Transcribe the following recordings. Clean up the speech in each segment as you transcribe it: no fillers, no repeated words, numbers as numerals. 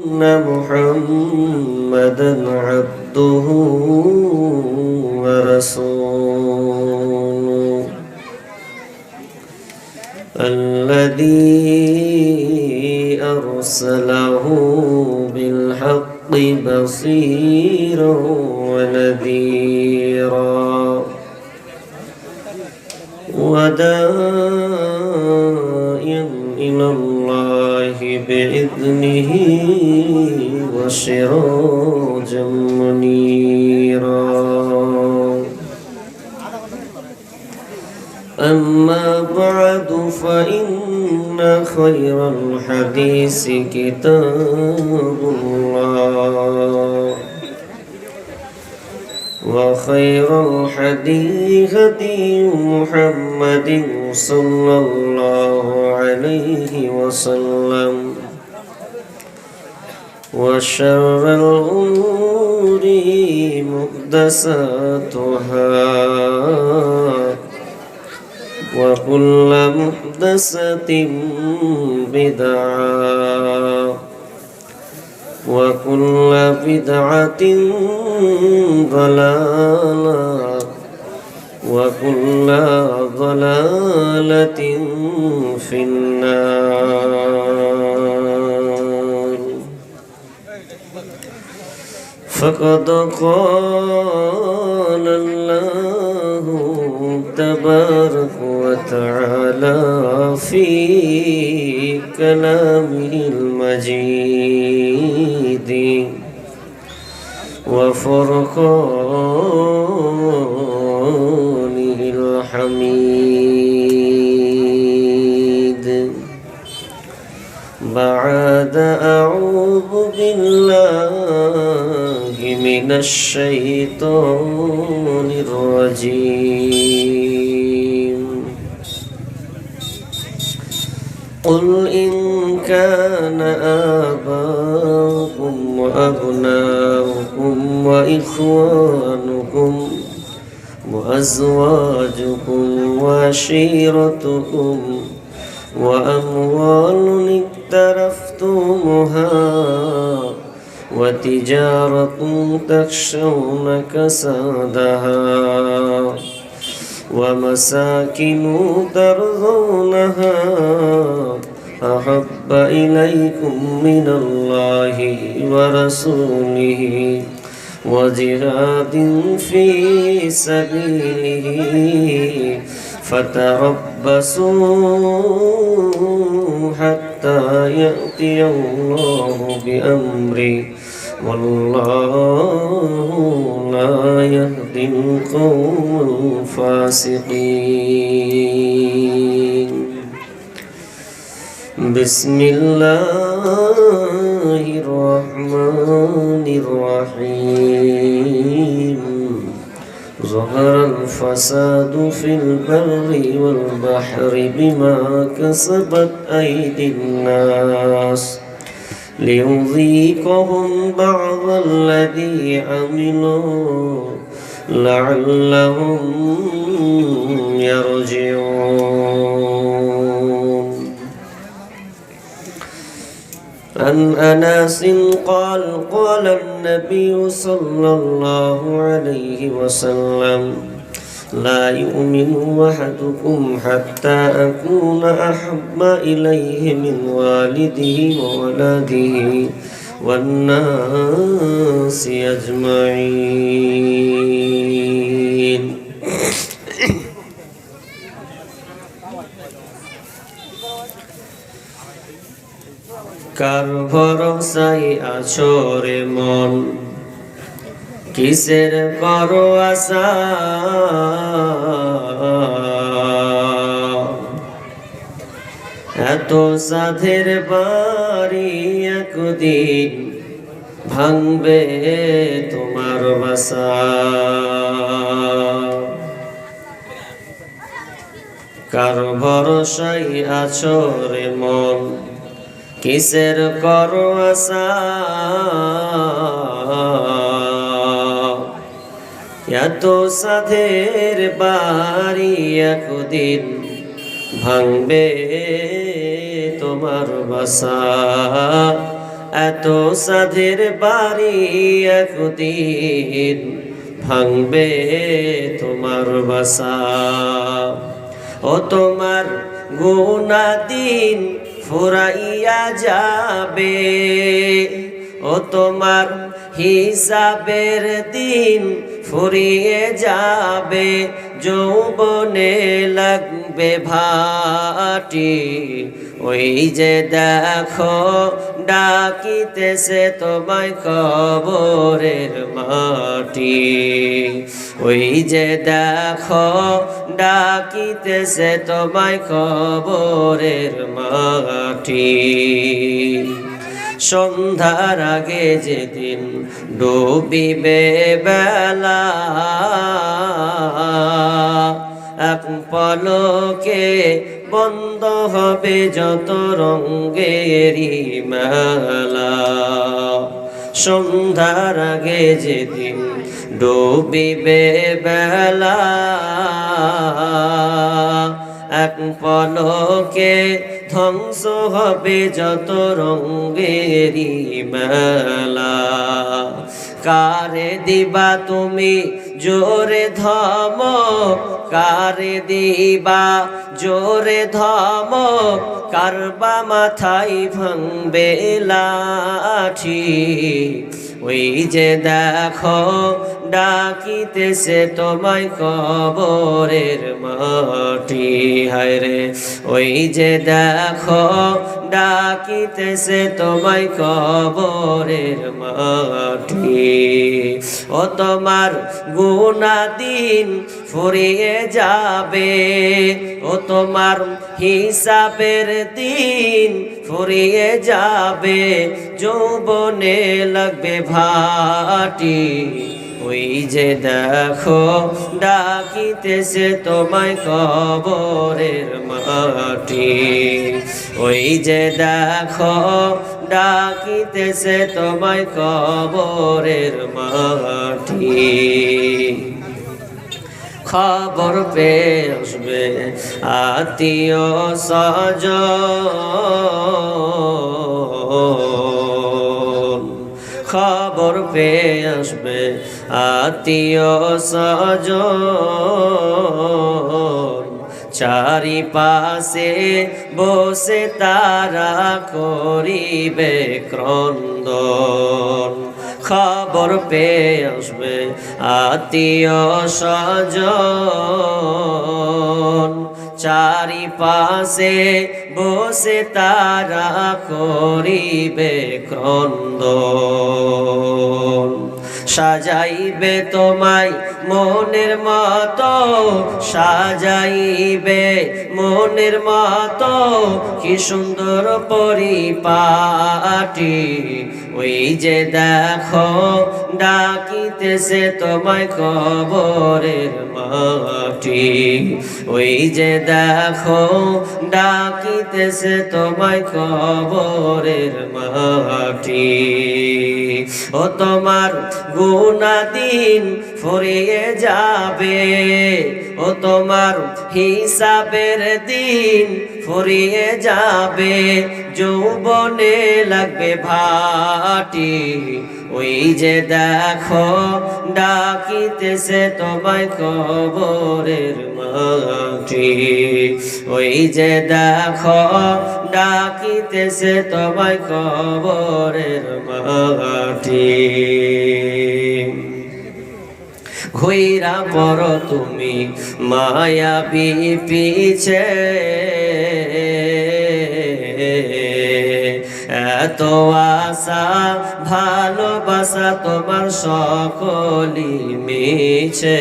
أن محمدا عبده ورسوله الذي أرسله بالحق بصيرا ونذيرا وداعيا إلى الله بإذنه وسراجا منيرا. أما بعد فإن خير الحديث كتاب الله وخير الهدي هدي محمد صلى الله عليه وسلم وشر الأمور محدثاتها وكل محدثة بدعة وكل بدعة ضلالة وكل ضلالة في النار. فقد قال الله تبارك وتعالى في كلامه المجيد وفرقانه الحميد. بعد أعوذ بالله من الشيطان الرجيم. قل إن كان آباؤكم وأبناؤكم وإخوانكم وأزواجكم وعشيرتكم وأموال اقترفتموها وتجارة تخشون كسادها ومساكن ترضونها أحب إليكم من الله ورسوله وجهاد في سبيله فتربصوا حتى يأتي الله بأمره والله لا يهدي القوم الفاسقين. بسم الله الرحمن الرحيم. ظهر الفساد في البر والبحر بما كسبت أيدي الناس ليذيقهم بعض الذي عملوا لعلهم يرجعون. عن أنس قال قال النبي صلى الله عليه وسلم لا يؤمن أحدكم حتى أكون أحب إليه من والده وولده والناس أجمعين. কার ভরসায় আছো রে মন, কিসের করো আশা? এত সাধের বাড়ি একদিন ভাঙবে তোমার বাসা। কার ভরসায় আছো রে মন, কিসের করো আশা? এত সাধের বাড়ি একদিন ভাঙবে তোমার বাসা। এত সাধের বাড়ি একদিন ভাঙবে তোমার বাসা। ও তোমার গুনাহ দিন ফুরাইয়া যাবে, ও তোমার হিসাবের দিন ফুরিয়ে যাবে, যৌবনে লাগবে ভাটি। ওই যে দেখো ডাকিতেছে তোমায় কবরের মাটি, ওই যে দেখো ডাকিতেছে তোমায় কবরের মাটি। সন্ধ্যার আগে যেদিন ডুবিবে বেলা, এক পলকে বন্ধ হবে যত রঙেরই মেলা। সন্ধ্যার আগে যেদিন ডুবিবে বেলা, এক পলকে ধ্বংস হবে যত রঙেরই মেলা। কারে দিবা তুমি জোরে ধমক, কারে দিবা জোরে ধমক, কারবা মাথায় ভাঙবে লাঠি। ওই যে দেখো ডাকিতেছে তোমায় কবরের মাটি, হায় রে। ওই যে দেখো ডাকিতেছে তোমায় কবরের মাটি। ও তোমার গুনাহ দিন ফুরিয়ে যাবে, ও তোমার হিসাবের দিন ফুরিয়ে যাবে, যৌবনে লাগবে ভাটি। ওই যে দেখো ডাকিতেছে তোমায় কবরের মাটি, ওই যে দেখো ডাকিতেছে তোমায় কবরের মাটি। খবর পেয়ে আসবে আত্মীয় স্বজন, খবর পেয়ে আসবে আত্মীয় স্বজন, চারিপাশে বসে তারা করিবে ক্রন্দন। খবর পেয়ে আসবে আত্মীয় স্বজন, চারিপাশে বসে তারা করিবে ক্রন্দন। সাজাইবে তোমায় মনের মতো, সাজাইবে মনের মতো, কি সুন্দর পরিপাটি। ওই যে দেখো ডাকিতেছে তোমায় কবরের মাটি, ওই যে দেখো ডাকিতেছে তোমায় কবরের মাটি। ও তোমার গুনাহ দিন ফুরিয়ে যাবে, ও তোমার হিসাবের দিন ফুরিয়ে যাবে, যৌবনে লাগবে ভাটি। ওই যে দেখো ডাকিতেছে তোমায় কবরের মাটি, ওই যে দেখো ডাকিতেছে তোমায় কবরের মাটি। ঘুইরা পড়ো তুমি মায়াবী পিছে, এত আশা ভালোবাসা তোমার সকলি মিছে।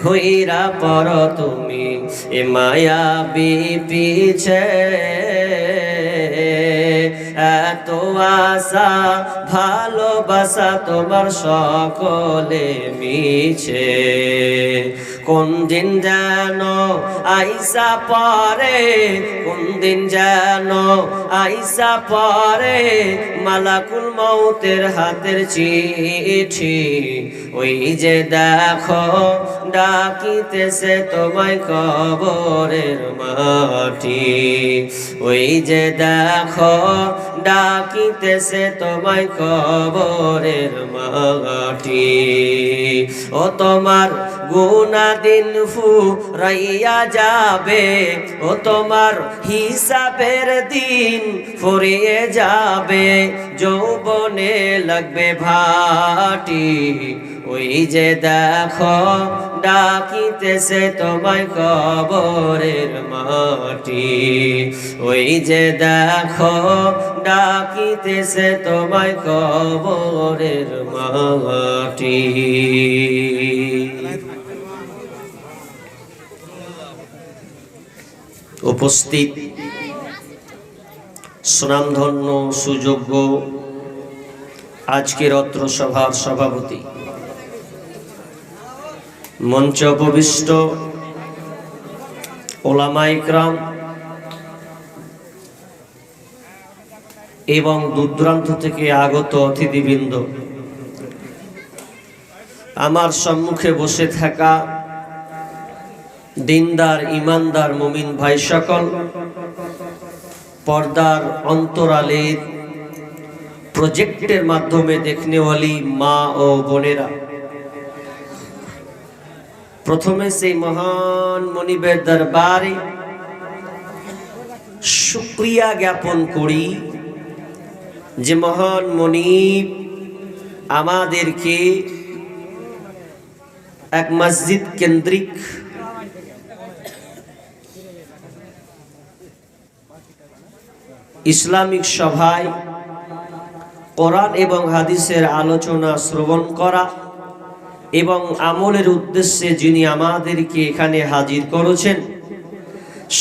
ঘুইরা পড়ো তুমি এ মায়াবী পিছে, এত আশা ভালোবাসা তোমার সকলে মিছে। কোন দিন যেন আইসা পরে, কোন দিন যেন আইসা পরে, মালাকুল মৌতের হাতের চিঠি, ওই যে দেখো ডাকিতেছে তোমায় কবরের মাটি, ওই যে দেখো ডাকিতেছে তোমায় কবরের মাটি। ও তোমার গুনাহ দিন ফুরাইয়া যাবে, ও তোমার হিসাবের দিন ফুরিয়ে যাবে, যৌবনে লাগবে ভাটি, ওই যে দেখো ডাকিতেছে তোমায় কবরের মাটি, ওই যে দেখো ডাকিতেছে তোমায় কবরের মাটি। উপস্থিত সুনামধন্য সুযোগ্য আজকের অত্র সভার সভাপতি, মঞ্চে উপবিষ্ট ওলামায়ে ইকরাম এবং দূরদূরান্ত থেকে আগত অতিথিবৃন্দ, আমার সম্মুখে বসে থাকা দিনদার ইমানদার মুমিন ভাই সকল, পর্দার অন্তরালের প্রজেক্টের মাধ্যমে দেখনেওয়ালি মা ও বোনেরা, প্রথমে সেই মহান মনিবের দরবারে শুকরিয়া জ্ঞাপন করি যে মহান মনিব আমাদেরকে এক মসজিদ কেন্দ্রিক ইসলামিক সভায় কোরআন এবং হাদিসের আলোচনা শ্রবণ করা এবং আমলের উদ্দেশ্যে যিনি আমাদেরকে এখানে হাজির করেছেন,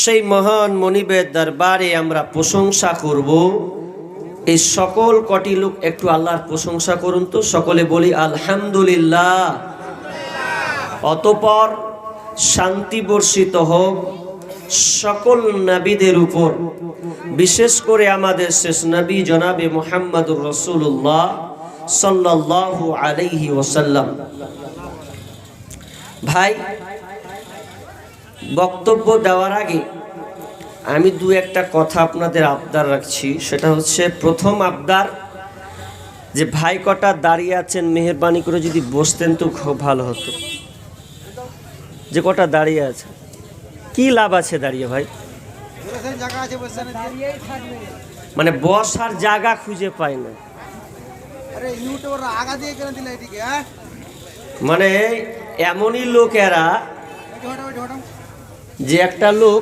সেই মহান মনিবের দরবারে আমরা প্রশংসা করব। এই সকল কটি লোক একটু আল্লাহর প্রশংসা করুন তো, সকলে বলি আলহামদুলিল্লাহ। অতঃপর শান্তি বর্ষিত হোক সকল নবীদের উপর, বিশেষ করে আমাদের শেষ নবী জনাবে মুহাম্মদুর রাসূলুল্লাহ সাল্লাল্লাহু আলাইহি ওয়াসাল্লাম। ভাই, বক্তব্য দেওয়ার আগে আমি দু একটা কথা আপনাদের আবদার রাখছি। সেটা হচ্ছে, প্রথম আবদার, যে ভাই কটা দাঁড়িয়ে আছেন মেহেরবানি করে যদি বসতেন তো খুব ভালো হতো। যে কটা দাঁড়িয়ে আছে, কি লাভ আছে দাঁড়িয়ে ভাই? মানে বসার জায়গা খুঁজে পায় না। মানে এমনই লোক এরা, যে একটা লোক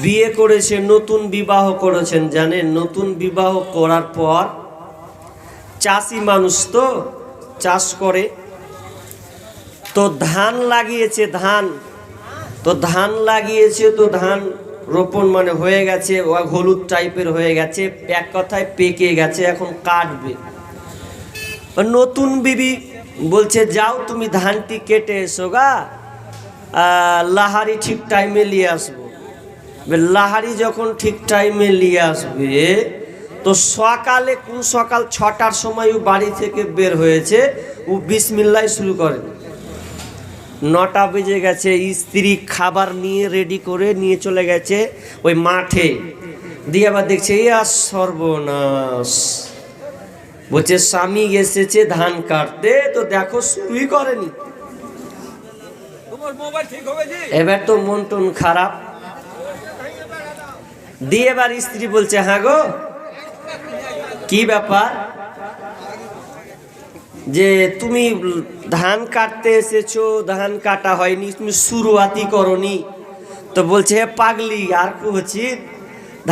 বিয়ে করেছে, নতুন বিবাহ করেছেন, জানেন নতুন বিবাহ করার পর চাষি মানুষ তো চাষ করে, তো ধান লাগিয়েছে, ধান লাগিয়েছে, তো ধান রোপণ মানে হয়ে গেছে, হলুদ টাইপের হয়ে গেছে, এক কথায় পেকে গেছে, এখন কাটবে। নতুন বিবি বলছে, যাও তুমি ধানটি কেটে এসো গা, লাহারি ঠিক টাইমে নিয়ে আসবো। লাহারি যখন ঠিক টাইমে নিয়ে আসবে, তো সকালে, কোন সকাল 6টার সময় ও বাড়ি থেকে বের হয়েছে, ও বিসমিল্লাহ শুরু করে। 9টা বেজে গেছে, স্ত্রী খাবার নিয়ে রেডি করে নিয়ে চলে গেছে ওই মাঠে, দিয়ে আবার দেখছে এ আর সর্বনাশ, বলছে স্বামী এসেছে ধান কাটতে, তো দেখো শুরুই করেনি। এবার তো মন টন খারাপ, দিয়ে এবার স্ত্রী বলছে, হ্যাঁ গো কি ব্যাপার, যে তুমি ধান কাটতে এসেছো, ধান কাটা হয়নি, তুমি শুরুয়াতি করনি। তো বলছে, হে পাগলি, আর কুছি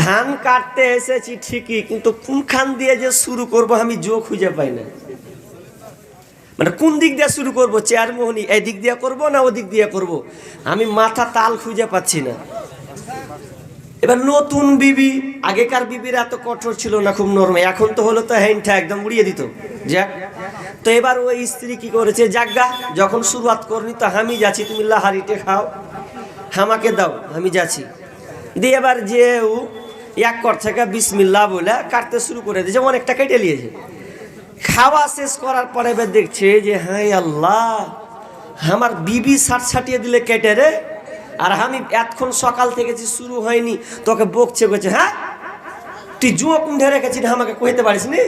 ধান কাটতে এসেছি ঠিকই, কিন্তু কোনখান দিয়ে যে শুরু করব আমি জো খুঁজে পাই না। মানে কোন দিক দিয়ে শুরু করব, চেয়ারমোহনী এই দিক দিয়ে করব না ওদিক দিয়ে করব, আমি মাথা তাল খুঁজে পাচ্ছি না। এবার নতুন বিবি, আগেকার বিবিরা এত কঠোর ছিল না, খুব নরম, এখন তো হলো তো হ্যান্ডটা একদম উড়িয়ে দিত। যাক, তো এবার ওই স্ত্রী কি করেছে, জাগা যখন শুরুয়াত করনি তো আমি যাচ্ছি, তুমি লাহারিটে খাও, আমাকে দাও, আমি যাচ্ছি। দিয়ে এবার যে এক কর থেকে বিসমিল্লাহ বলে কাটতে শুরু করে দিয়েছে, অনেকটা কেটে নিয়েছে। খাওয়া শেষ করার পরে এবার দেখছে যে হ্যাঁ আল্লাহ, আমার বিবি ছাটিয়ে দিলে কেটে রে, আর আমি এতক্ষণ সকাল থেকে যে শুরু হয়নি তোকে বকছে, বলছে হ্যাঁ তুই জো কুণ্ঠে রেখেছিস আমাকে কইতে পারিস নি,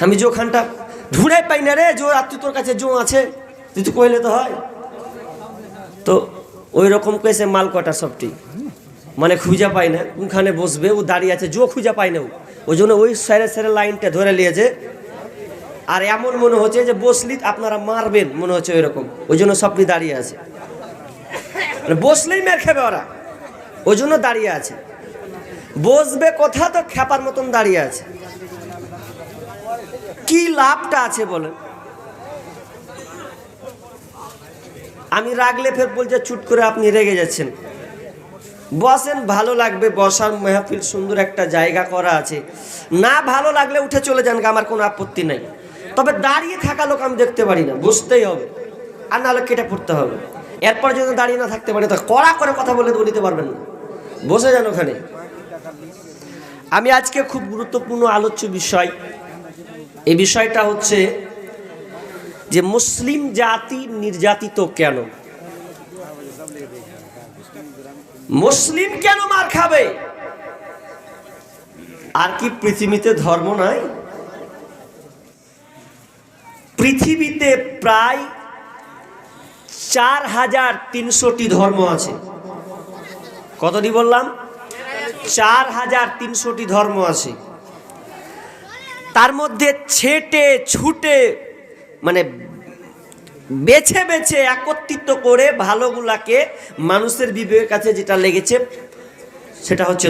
আমি জোখানটা ঢুঁড়ে পাই না রে, জো আর তুই তোর কাছে জো আছে তুই তো কইলে তো হয়। তো ওই রকম কয়েছে মাল কটা সবটি মানে খুঁজা পায় না কোনখানে বসবে, ও দাঁড়িয়ে আছে, জো খুঁজা পায় না, ওই জন্য ওই সাইডে সাইডে লাইনটা ধরে নিয়েছে। আর এমন মনে হচ্ছে যে বসলি আপনারা মারবেন মনে হচ্ছে ওই রকম, ওই জন্য সবটি দাঁড়িয়ে আছে, মানে বসলেই মের খাবে ওরা, ওই জন্য দাঁড়িয়ে আছে। বসবে কথা তো খেপার মতন দাঁড়িয়ে আছে, কি লাভটা আছে বলেন? আমি রাগলে ফের বলছে চুট করে আপনি রেগে যাচ্ছেন, বসেন, ভালো লাগবে, বসার মেহফিল সুন্দর একটা জায়গা করা আছে, না ভালো লাগলে উঠে চলে যান, আমার কোনো আপত্তি নাই, তবে দাঁড়িয়ে থাকা লোক আমি দেখতে পারি না, বসতেই হবে, আর নাহলে কেটে পড়তে হবে। এরপর যদি দাঁড়িয়ে না থাকতে পারি তো কড়া করে কথা বলে বলিতে পারবেন না, বসে যান ওখানে। আমি আজকে খুব গুরুত্বপূর্ণ আলোচ্য বিষয়, এই বিষয়টা হচ্ছে যে মুসলিম জাতি নির্যাতিত কেন, মুসলিম কেন মার খাবে? আর কি পৃথিবীতে ধর্ম নাই? পৃথিবীতে প্রায় 4300টি ধর্ম আছে। কতটি বললাম? 4300টি ধর্ম আছে। তার মধ্যে ছেটে ছুটে মানে বেছে বেছে একত্রিত করে ভালোগুলাকে মানুষের বিবেকের কাছে যেটা লেগেছে সেটা হচ্ছে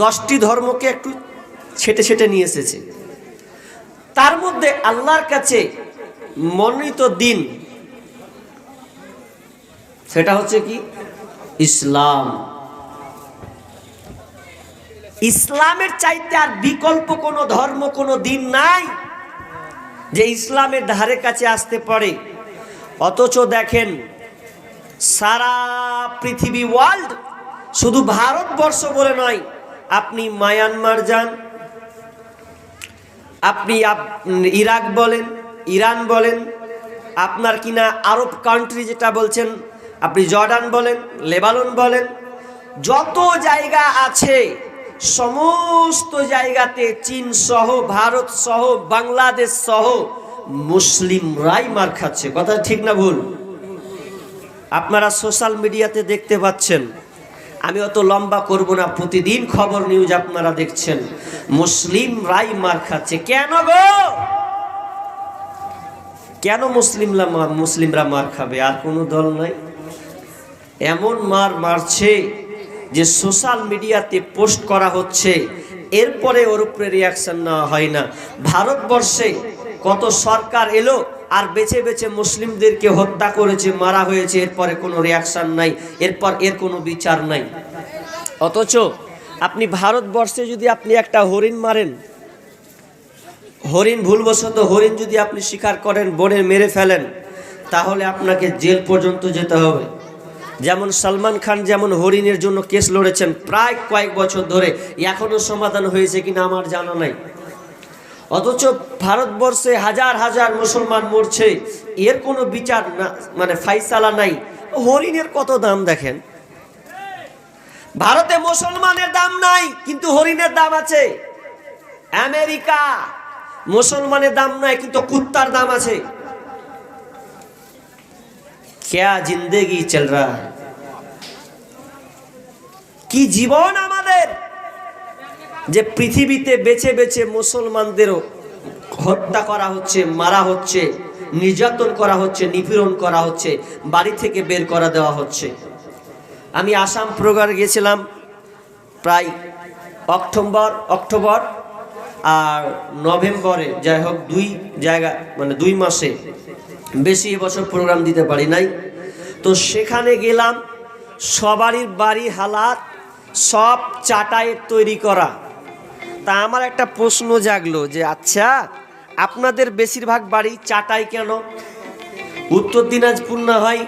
10টি ধর্মকে একটু ছেটে ছেটে নিয়ে এসেছে। তার মধ্যে আল্লাহর কাছে মনোনীত দিন সেটা হচ্ছে কি? ইসলাম। ইসলামের চাইতে আর বিকল্প কোনো ধর্ম কোনো দিন নাই যে ইসলামের ধারে কাছে আসতে পারে। অথচ দেখেন সারা পৃথিবী ওয়ার্ল্ড, শুধু ভারতবর্ষ বলে নয়, আপনি মায়ানমার যান, আপনি ইরাক বলেন, ইরান বলেন, আপনার কিনা আরব কান্ট্রি যেটা বলছেন, আপনি জর্ডান বলেন, লেবানন বলেন, যত জায়গা আছে সমস্ত জায়গাতে চীন সহ, ভারত সহ, বাংলাদেশ সহ মুসলিমরাই মার খাচ্ছে। কথা ঠিক না ভুল? আপনারা সোশ্যাল মিডিয়াতে দেখতে পাচ্ছেন, আমি অত লম্বা করব না, প্রতিদিন খবর নিউজ আপনারা দেখছেন, মুসলিমরাই মার খাচ্ছে। কেন গো? কেন মুসলিমরা মার খাবে? আর কোনো দল নাই? এমন মার মারছে যে সোশ্যাল মিডিয়াতে পোস্ট করা হচ্ছে, এরপরে ওর উপরে রিয়াকশন নেওয়া হয় না। ভারতবর্ষে কত সরকার এলো আর বেছে বেছে মুসলিমদেরকে হত্যা করেছে, মারা হয়েছে, এরপরে কোনো রিয়াকশন নাই, এরপর এর কোনো বিচার নাই। অথচ আপনি ভারতবর্ষে যদি আপনি একটা হরিণ মারেন, হরিণ ভুলবশত হরিণ যদি আপনি শিকার করেন, বনে মেরে ফেলেন, তাহলে আপনাকে জেল পর্যন্ত যেতে হবে। যেমন সালমান খান যেমন হরিণের জন্য কেস লড়েছেন প্রায় কয়েক বছর ধরে, এখনো সমাধান হয়েছে কিনা আমার জানা নাই। অথচ ভারতবর্ষে হাজার হাজার মুসলমান মরছে, এর কোনো বিচার না, মানে ফাইসালা নাই। হরিণের কত দাম দেখেন। ভারতে মুসলমানের দাম নাই কিন্তু হরিণের দাম আছে। আমেরিকা মুসলমানের দাম নাই কিন্তু কুত্তার দাম আছে। क्या जिंदगी चल रहा है? কি জীবন আমাদের, যে পৃথিবীতে বেছে বেছে মুসলমানদেরও হত্যা করা হচ্ছে, মারা হচ্ছে, নির্যাতন করা হচ্ছে, নিপীড়ন করা হচ্ছে, বাড়ি থেকে বের করে দেওয়া হচ্ছে। আমি আসাম প্রোগ্রামে গেছিলাম প্রায় অক্টোবর আর নভেম্বরে, যাই হোক 2 জায়গা, মানে 2 মাসে বেশি এবছর প্রোগ্রাম দিতে পারি নাই। তো সেখানে গেলাম, সবারই বাড়ি হালাত সব চাটাইয়ের তৈরি করা। তা আমার একটা প্রশ্ন জাগলো যে আচ্ছা আপনাদের বেশিরভাগ বাড়ি চাটাই কেন? উত্তর দিনাজপুর না হয়